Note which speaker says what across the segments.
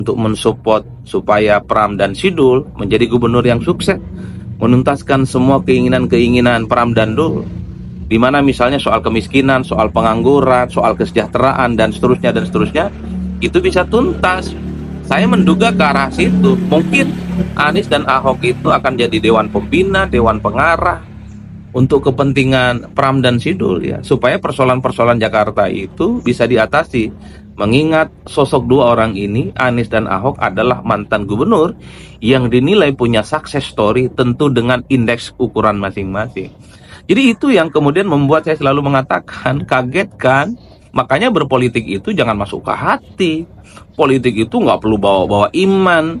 Speaker 1: untuk mensupport supaya Pram dan Sidul menjadi gubernur yang sukses, menuntaskan semua keinginan-keinginan Pram dan Dul, di mana misalnya soal kemiskinan, soal pengangguran, soal kesejahteraan dan seterusnya, itu bisa tuntas. Saya menduga ke arah situ. Mungkin Anies dan Ahok itu akan jadi dewan pembina, dewan pengarah untuk kepentingan Pram dan Sidul ya, supaya persoalan-persoalan Jakarta itu bisa diatasi. Mengingat sosok dua orang ini, Anies dan Ahok, adalah mantan gubernur yang dinilai punya success story, tentu dengan indeks ukuran masing-masing. Jadi itu yang kemudian membuat saya selalu mengatakan, kaget kan? Makanya berpolitik itu jangan masuk ke hati. Politik itu nggak perlu bawa-bawa iman,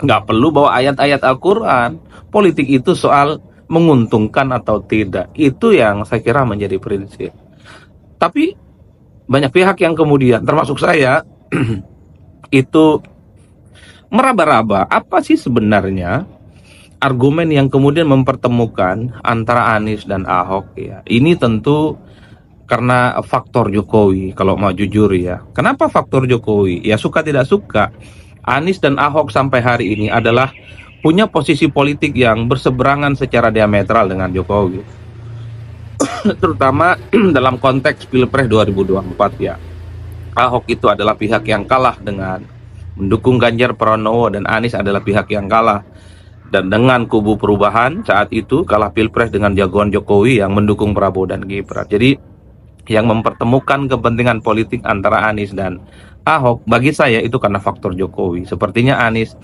Speaker 1: nggak perlu bawa ayat-ayat Al-Quran. Politik itu soal menguntungkan atau tidak. Itu yang saya kira menjadi prinsip. Tapi banyak pihak yang kemudian, termasuk saya, itu meraba-raba apa sih sebenarnya argumen yang kemudian mempertemukan antara Anies dan Ahok ya. Ini tentu karena faktor Jokowi, kalau mau jujur ya. Kenapa faktor Jokowi? Ya suka tidak suka, Anies dan Ahok sampai hari ini adalah punya posisi politik yang berseberangan secara diametral dengan Jokowi. Terutama dalam konteks Pilpres 2024 ya. Ahok itu adalah pihak yang kalah dengan mendukung Ganjar Pranowo, dan Anies adalah pihak yang kalah dan dengan kubu perubahan saat itu kalah Pilpres dengan jagoan Jokowi yang mendukung Prabowo dan Gibran. Jadi yang mempertemukan kepentingan politik antara Anies dan Ahok bagi saya itu karena faktor Jokowi. Sepertinya Anies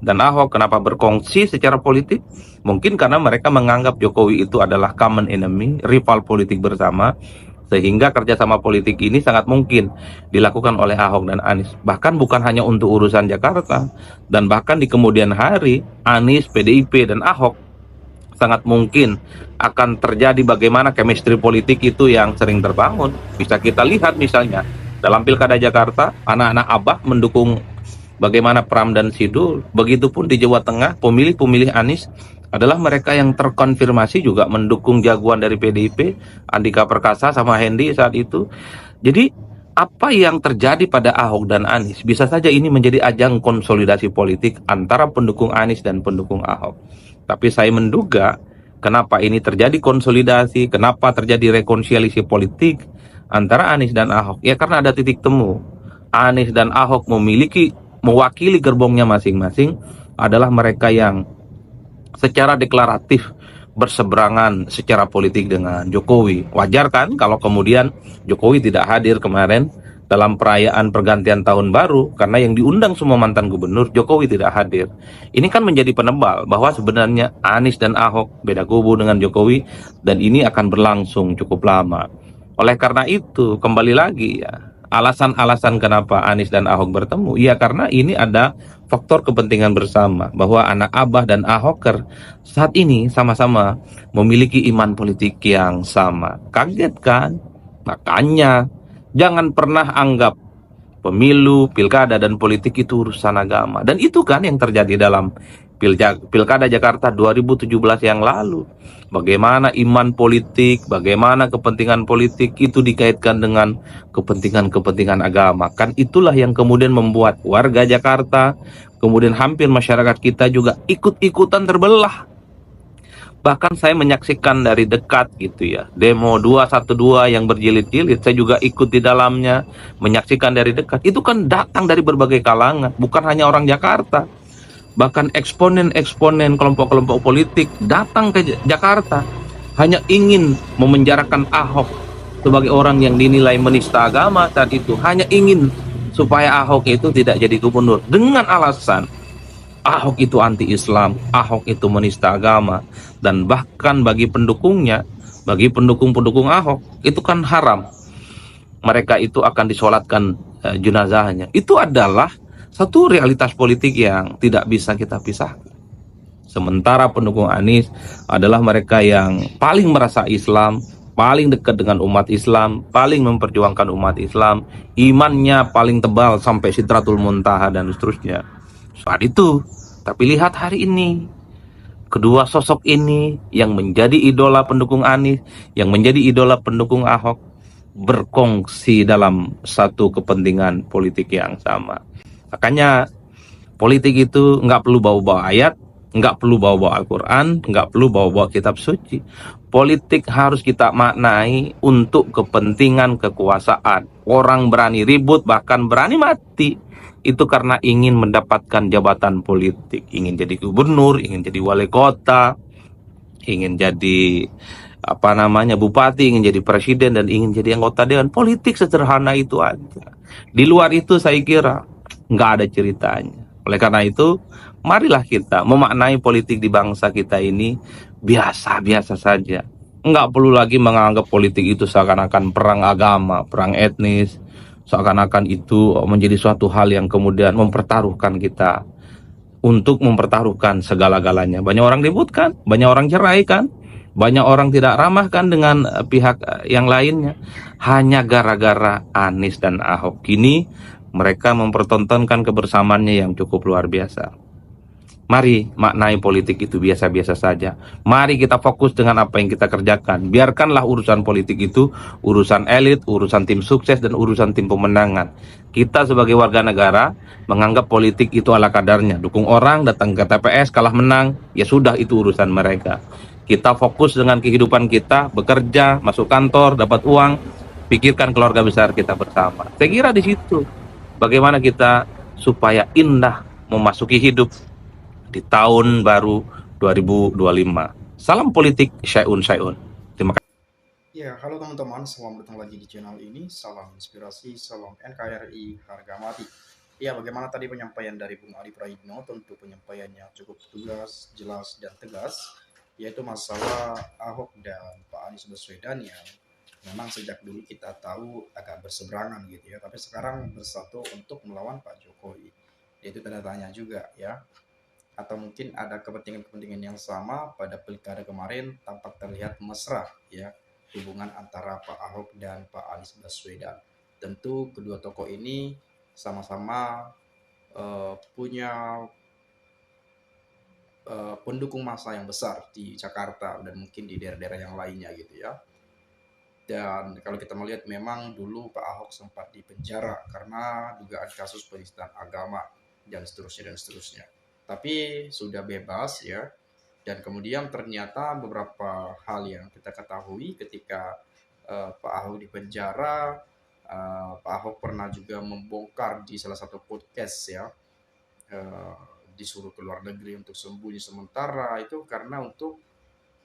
Speaker 1: dan Ahok kenapa berkongsi secara politik? Mungkin karena mereka menganggap Jokowi itu adalah common enemy, rival politik bersama, sehingga kerjasama politik ini sangat mungkin dilakukan oleh Ahok dan Anies. Bahkan bukan hanya untuk urusan Jakarta, dan bahkan di kemudian hari Anies, PDIP, dan Ahok sangat mungkin akan terjadi bagaimana chemistry politik itu yang sering terbangun. Bisa kita lihat misalnya dalam Pilkada Jakarta, anak-anak Abah mendukung bagaimana Pram dan Sidul. Begitupun di Jawa Tengah, pemilih-pemilih Anies adalah mereka yang terkonfirmasi juga mendukung jagoan dari PDIP, Andika Perkasa sama Hendi saat itu. Jadi apa yang terjadi pada Ahok dan Anies bisa saja ini menjadi ajang konsolidasi politik antara pendukung Anies dan pendukung Ahok. Tapi saya menduga kenapa ini terjadi konsolidasi, kenapa terjadi rekonsiliasi politik antara Anies dan Ahok. Ya karena ada titik temu. Anies dan Ahok mewakili gerbongnya masing-masing adalah mereka yang secara deklaratif berseberangan secara politik dengan Jokowi. Wajar kan kalau kemudian Jokowi tidak hadir kemarin dalam perayaan pergantian tahun baru, karena yang diundang semua mantan gubernur, Jokowi tidak hadir. Ini kan menjadi penebal bahwa sebenarnya Anies dan Ahok beda kubu dengan Jokowi, dan ini akan berlangsung cukup lama. Oleh karena itu, kembali lagi ya, alasan-alasan kenapa Anies dan Ahok bertemu, ya karena ini ada faktor kepentingan bersama, bahwa anak Abah dan Ahoker saat ini sama-sama memiliki iman politik yang sama. Kaget kan? Makanya jangan pernah anggap pemilu, pilkada, dan politik itu urusan agama. Dan itu kan yang terjadi dalam Pilkada Jakarta 2017 yang lalu. Bagaimana iman politik, bagaimana kepentingan politik itu dikaitkan dengan kepentingan-kepentingan agama. Kan itulah yang kemudian membuat warga Jakarta, kemudian hampir masyarakat kita juga ikut-ikutan terbelah. Bahkan saya menyaksikan dari dekat gitu ya, demo 212 yang berjilid-jilid, saya juga ikut di dalamnya, menyaksikan dari dekat. Itu kan datang dari berbagai kalangan, bukan hanya orang Jakarta. Bahkan eksponen-eksponen kelompok-kelompok politik datang ke Jakarta hanya ingin memenjarakan Ahok sebagai orang yang dinilai menista agama saat itu, hanya ingin supaya Ahok itu tidak jadi gubernur dengan alasan Ahok itu anti-Islam, Ahok itu menista agama, dan bahkan bagi pendukungnya, bagi pendukung-pendukung Ahok, itu kan haram. Mereka itu akan disolatkan jenazahnya. Itu adalah satu realitas politik yang tidak bisa kita pisahkan. Sementara pendukung Anies adalah mereka yang paling merasa Islam, paling dekat dengan umat Islam, paling memperjuangkan umat Islam, imannya paling tebal sampai Sidratul Muntaha dan seterusnya. Saat itu, tapi lihat hari ini, kedua sosok ini yang menjadi idola pendukung Anies, yang menjadi idola pendukung Ahok, berkongsi dalam satu kepentingan politik yang sama. Makanya politik itu nggak perlu bawa-bawa ayat, nggak perlu bawa-bawa Al-Quran, nggak perlu bawa-bawa kitab suci. Politik harus kita maknai untuk kepentingan kekuasaan. Orang berani ribut, bahkan berani mati, itu karena ingin mendapatkan jabatan politik. Ingin jadi gubernur, ingin jadi wali kota, ingin jadi bupati, ingin jadi presiden, dan ingin jadi anggota dewan. Politik sederhana itu aja. Di luar itu saya kira nggak ada ceritanya. Oleh karena itu, marilah kita memaknai politik di bangsa kita ini biasa-biasa saja. Nggak perlu lagi menganggap politik itu seakan-akan perang agama, perang etnis, seakan-akan itu menjadi suatu hal yang kemudian mempertaruhkan kita untuk mempertaruhkan segala-galanya. Banyak orang ribut kan, banyak orang cerai kan, banyak orang tidak ramah kan dengan pihak yang lainnya. Hanya gara-gara Anies dan Ahok. Kini mereka mempertontonkan kebersamaannya yang cukup luar biasa. Mari maknai politik itu biasa-biasa saja. Mari kita fokus dengan apa yang kita kerjakan. Biarkanlah urusan politik itu urusan elit, urusan tim sukses, dan urusan tim pemenangan. Kita sebagai warga negara menganggap politik itu ala kadarnya. Dukung orang, datang ke TPS, kalah menang, ya sudah, itu urusan mereka. Kita fokus dengan kehidupan kita, bekerja, masuk kantor, dapat uang, pikirkan keluarga besar kita bersama. Saya kira di situ bagaimana kita supaya indah memasuki hidup di tahun baru 2025. Salam politik Syai'un Syai'un. Terima kasih.
Speaker 2: Ya, halo teman-teman, selamat datang lagi di channel ini. Salam inspirasi, salam NKRI, harga mati. Ya, bagaimana tadi penyampaian dari Bung Adi Praitno, tentu penyampaiannya cukup tegas, jelas, dan tegas, yaitu masalah Ahok dan Pak Anies Baswedan yang memang sejak dulu kita tahu agak berseberangan gitu ya, tapi sekarang bersatu untuk melawan Pak Jokowi. Yaitu tanda tanya juga ya, atau mungkin ada kepentingan-kepentingan yang sama. Pada pilkada kemarin tampak terlihat mesra ya hubungan antara Pak Ahok dan Pak Anies Baswedan. Tentu kedua tokoh ini sama-sama punya pendukung massa yang besar di Jakarta dan mungkin di daerah-daerah yang lainnya gitu ya. Dan kalau kita melihat memang dulu Pak Ahok sempat dipenjara karena dugaan kasus penistaan agama dan seterusnya dan seterusnya. Tapi sudah bebas ya. Dan kemudian ternyata beberapa hal yang kita ketahui ketika Pak Ahok dipenjara, Pak Ahok pernah juga membongkar di salah satu podcast ya, uh, disuruh ke luar negeri untuk sembunyi sementara itu karena untuk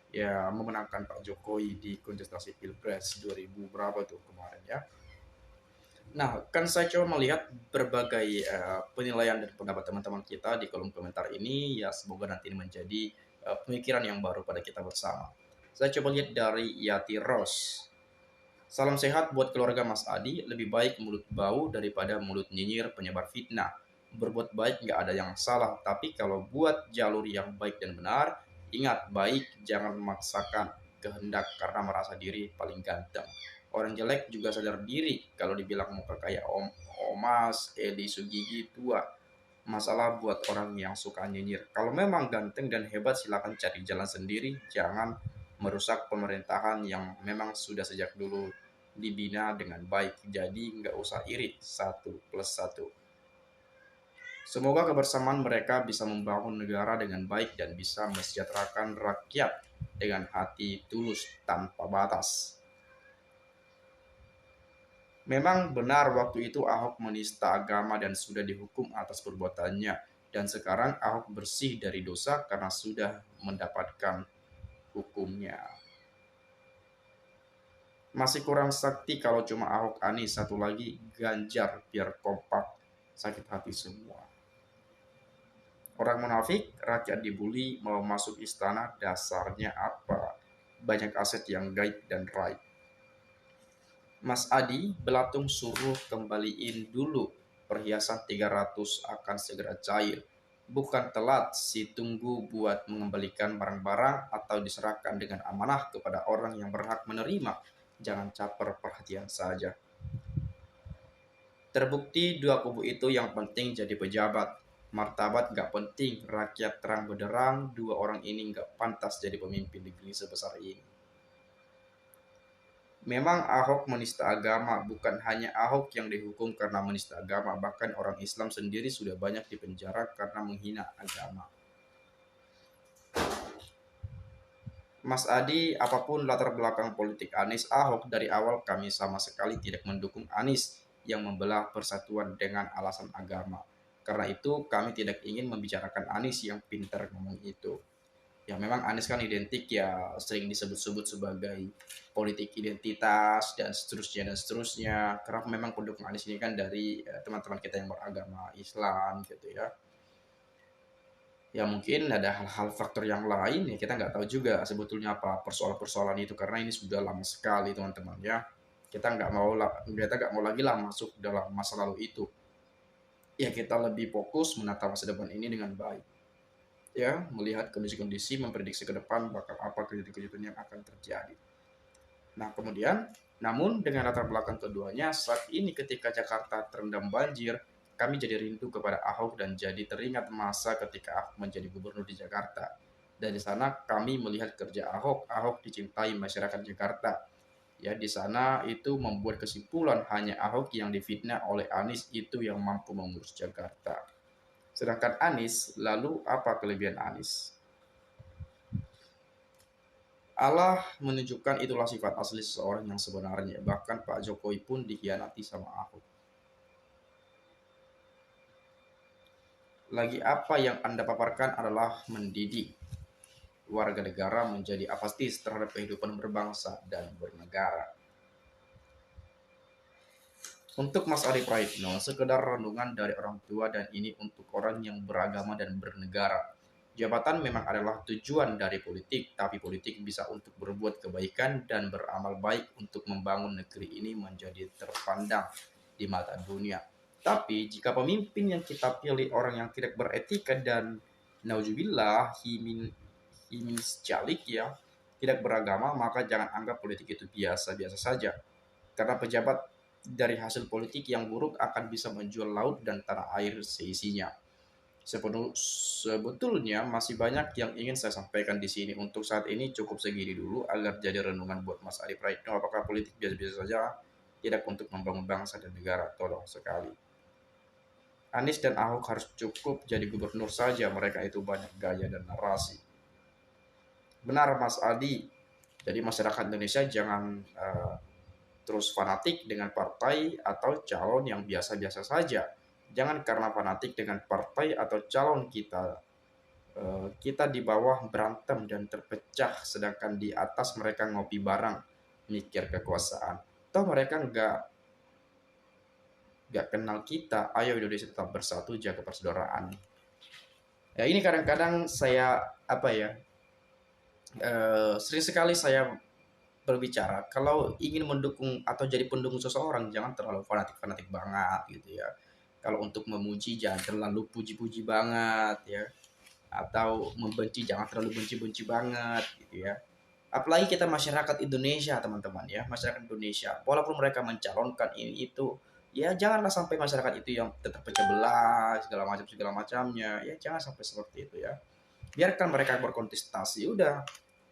Speaker 2: ya memenangkan Pak Jokowi di kontestasi Pilpres 2000 berapa tuh kemarin ya. Nah, kan saya coba melihat berbagai penilaian dan pendapat teman-teman kita di kolom komentar ini, ya semoga nanti ini menjadi pemikiran yang baru pada kita bersama. Saya coba lihat dari Yati Ros. Salam sehat buat keluarga Mas Adi, lebih baik mulut bau daripada mulut nyinyir penyebar fitnah. Berbuat baik nggak ada yang salah, tapi kalau buat jalur yang baik dan benar, ingat baik jangan memaksakan kehendak karena merasa diri paling ganteng. Orang jelek juga sadar diri kalau dibilang muka kayak Om Omas, Edi Sugigi tua. Masalah buat orang yang suka nyinyir. Kalau memang ganteng dan hebat silakan cari jalan sendiri, jangan merusak pemerintahan yang memang sudah sejak dulu dibina dengan baik. Jadi nggak usah iri, 1+1. Semoga kebersamaan mereka bisa membangun negara dengan baik dan bisa mesejahterakan rakyat dengan hati tulus tanpa batas. Memang benar waktu itu Ahok menista agama dan sudah dihukum atas perbuatannya. Dan sekarang Ahok bersih dari dosa karena sudah mendapatkan hukumnya. Masih kurang sakti kalau cuma Ahok Anies, satu lagi Ganjar biar kompak, sakit hati semua. Orang munafik, rakyat dibully, mau masuk istana, dasarnya apa? Banyak aset yang gaib dan raib. Mas Adi, Belatung suruh kembaliin dulu perhiasan 300 akan segera cair. Bukan telat si tunggu buat mengembalikan barang-barang atau diserahkan dengan amanah kepada orang yang berhak menerima. Jangan caper perhatian saja. Terbukti dua kubu itu yang penting jadi pejabat. Martabat gak penting, rakyat terang benderang, dua orang ini gak pantas jadi pemimpin negeri sebesar ini. Memang Ahok menista agama, bukan hanya Ahok yang dihukum karena menista agama, bahkan orang Islam sendiri sudah banyak dipenjara karena menghina agama. Mas Adi, apapun latar belakang politik Anies, Ahok dari awal kami sama sekali tidak mendukung Anies yang membelah persatuan dengan alasan agama. Karena itu kami tidak ingin membicarakan Anies yang pintar ngomong itu. Ya memang Anies kan identik ya sering disebut-sebut sebagai politik identitas dan seterusnya. Karena memang pendukung Anies ini kan dari teman-teman kita yang beragama Islam gitu ya. Ya mungkin ada hal-hal faktor yang lain ya kita nggak tahu juga sebetulnya apa persoalan-persoalan itu karena ini sudah lama sekali teman-teman ya. Kita nggak mau lagi lah masuk dalam masa lalu itu. Ya kita lebih fokus menata masa depan ini dengan baik. Ya melihat kondisi-kondisi memprediksi ke depan bakal apa kejutan-kejutan yang akan terjadi. Nah kemudian namun dengan latar belakang keduanya saat ini ketika Jakarta terendam banjir kami jadi rindu kepada Ahok dan jadi teringat masa ketika Ahok menjadi gubernur di Jakarta. Dari sana kami melihat kerja Ahok, Ahok dicintai masyarakat Jakarta. Ya di sana itu membuat kesimpulan hanya Ahok yang difitnah oleh Anies itu yang mampu mengurus Jakarta. Sedangkan Anies, lalu apa kelebihan Anies? Allah menunjukkan itulah sifat asli seseorang yang sebenarnya. Bahkan Pak Jokowi pun dikhianati sama Ahok. Lagi apa yang Anda paparkan adalah mendidik warga negara menjadi apatis terhadap kehidupan berbangsa dan bernegara. Untuk Mas Adi Praitno, sekedar renungan dari orang tua dan ini untuk orang yang beragama dan bernegara. Jabatan memang adalah tujuan dari politik, tapi politik bisa untuk berbuat kebaikan dan beramal baik untuk membangun negeri ini menjadi terpandang di mata dunia. Tapi jika pemimpin yang kita pilih orang yang tidak beretika dan nauzubillah himin jalik ya, tidak beragama, maka jangan anggap politik itu biasa-biasa saja. Karena pejabat dari hasil politik yang buruk akan bisa menjual laut dan tanah air seisinya. Sebetulnya masih banyak yang ingin saya sampaikan di sini. Untuk saat ini cukup segini dulu agar jadi renungan buat Mas Adi Praitno. Apakah politik biasa-biasa saja? Tidak untuk membangun bangsa dan negara. Tolong sekali. Anies dan Ahok harus cukup jadi gubernur saja. Mereka itu banyak gaya dan narasi. Benar Mas Adi. Jadi masyarakat Indonesia jangan terus fanatik dengan partai atau calon yang biasa-biasa saja. Jangan karena fanatik dengan partai atau calon kita di bawah berantem dan terpecah, sedangkan di atas mereka ngopi bareng, mikir kekuasaan. Toh mereka nggak kenal kita. Ayo Indonesia tetap bersatu, jaga persaudaraan. Ya ini kadang-kadang saya apa ya, sering sekali saya berbicara kalau ingin mendukung atau jadi pendukung seseorang jangan terlalu fanatik-fanatik banget gitu ya. Kalau untuk memuji jangan terlalu puji-puji banget ya. Atau membenci jangan terlalu benci-benci banget gitu ya. Apalagi kita masyarakat Indonesia teman-teman ya, masyarakat Indonesia. Walaupun mereka mencalonkan ini itu, ya janganlah sampai masyarakat itu yang tetap pecah belah segala macamnya. Ya jangan sampai seperti itu ya. Biarkan mereka berkontestasi, udah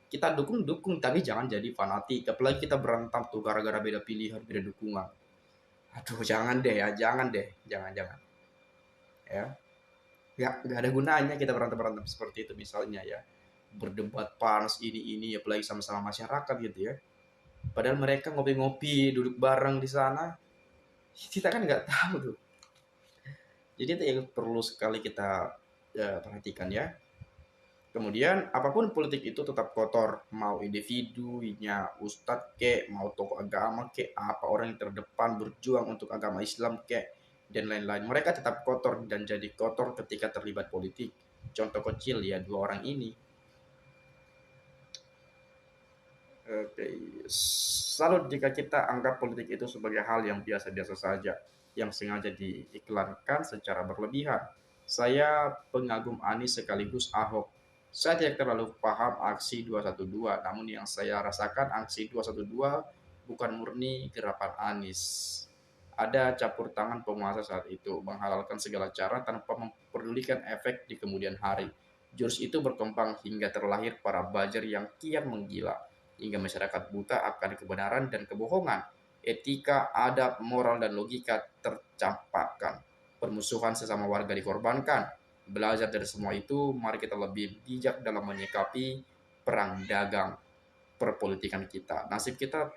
Speaker 2: kita dukung tapi jangan jadi fanatik apalagi kita berantem tuh gara-gara beda pilihan beda dukungan. Aduh jangan deh ya, jangan ya. Nggak ada gunanya kita berantem seperti itu misalnya ya, berdebat panas ini apalagi sama-sama masyarakat gitu ya, padahal mereka ngopi-ngopi duduk bareng di sana, kita kan nggak tahu tuh. Jadi itu yang perlu sekali kita perhatikan ya. Kemudian apapun politik itu tetap kotor, mau individunya ustadz kek, mau tokoh agama kek, apa orang yang terdepan berjuang untuk agama Islam kek, dan lain-lain. Mereka tetap kotor dan jadi kotor ketika terlibat politik. Contoh kecil ya dua orang ini. Oke, salut jika kita anggap politik itu sebagai hal yang biasa-biasa saja, yang sengaja diiklankan secara berlebihan. Saya pengagum Anies sekaligus Ahok. Saya tidak terlalu paham aksi 212, namun yang saya rasakan aksi 212 bukan murni gerakan Anies. Ada campur tangan penguasa saat itu, menghalalkan segala cara tanpa memperdulikan efek di kemudian hari. Jurus itu berkembang hingga terlahir para buzzer yang kian menggila. hingga masyarakat buta akan kebenaran dan kebohongan. Etika, adab, moral, dan logika tercampakkan. Permusuhan sesama warga dikorbankan. Belajar dari semua itu, mari kita lebih bijak dalam menyikapi perang dagang perpolitikan kita. Nasib kita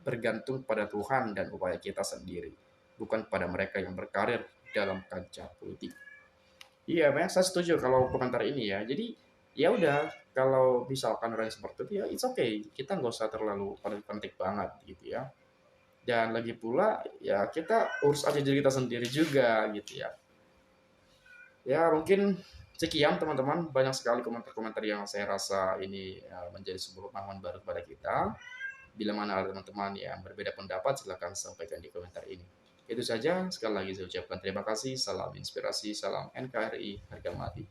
Speaker 2: bergantung pada Tuhan dan upaya kita sendiri, bukan pada mereka yang berkarir dalam kancah politik. Iya, banyak saya setuju kalau komentar ini ya. Jadi ya udah, kalau misalkan orang yang seperti itu ya it's okay. Kita nggak usah terlalu penting banget gitu ya. Dan lagi pula ya kita urus aja diri kita sendiri juga gitu ya. Ya mungkin sekian teman-teman, banyak sekali komentar-komentar yang saya rasa ini menjadi sebuah pengalaman baru kepada kita. Bila mana ada teman-teman yang berbeda pendapat, silakan sampaikan di komentar ini. Itu saja, sekali lagi saya ucapkan terima kasih, salam inspirasi, salam NKRI, harga mati.